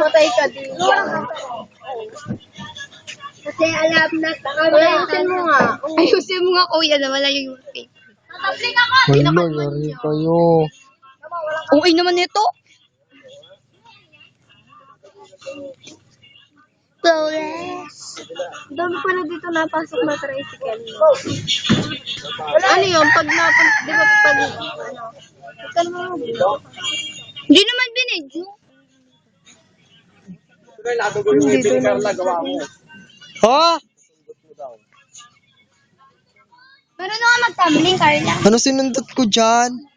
Matay ka din. Kasi alam na ayusin mo nga. Ayusin mo nga, kuya, na wala yung paper. Wala, yari kayo. Okay naman ito. Flawless. Dami pa na dito napasok na tricycle. Ano yun? Pag napunta, di ba pag, ano? Hindi naman binidyo. Ha? Meron na nga mag-tumbling, Carla. Ano sinundot ko dyan?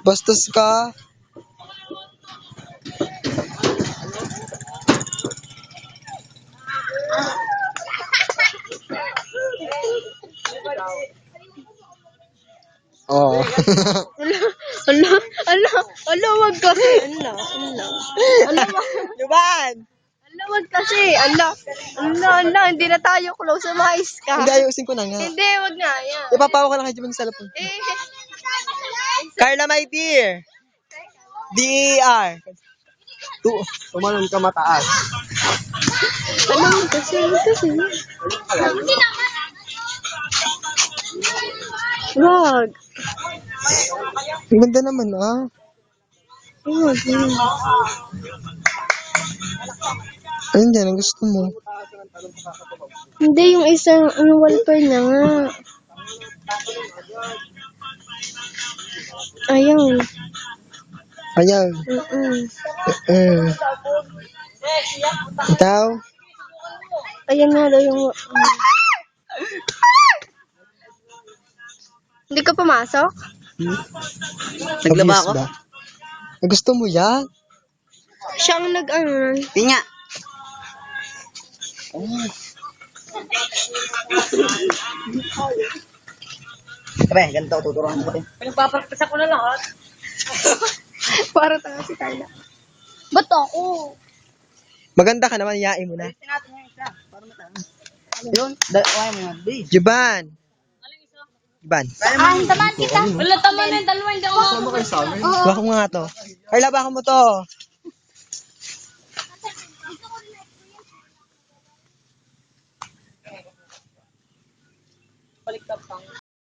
Bastos ka? Oo. Ala, wag kasi. Yuban! Ala, wag kasi. Ala, hindi na tayo close. Mais ka. Hindi, ayusin ko na nga. Hindi, wag nga. Yan. Ipapawa ka na kay Juban sa cellphone. Carla, my dear. D-E-R. Tumalon ka mataas. Ano kasi. Wag. Ang ganda naman, ah. Wag. Ayun dyan, ang gusto mo. Hindi, yung isang wallpaper na nga. Ayaw. Ayaw. Ikaw? Ayan nga daw yung... Hindi ka pumasok? Naglaba ako? Gusto mo yan? Siya ang nag-ano. Pinya. Sabi, ganito, tuturuan ko. Pinagpapractice ako na lahat. Para tayo si Carla. Ba't ako? Maganda ka naman, yain mo na. Tinatin yung isa. Para mataas. Yun, kaya mo yan. Juban. Juban. Tamaan kita. Wala, tama na yung dalawa. Hindi ako Baka mo nga to. Carla, baka mo to. baliktad pang.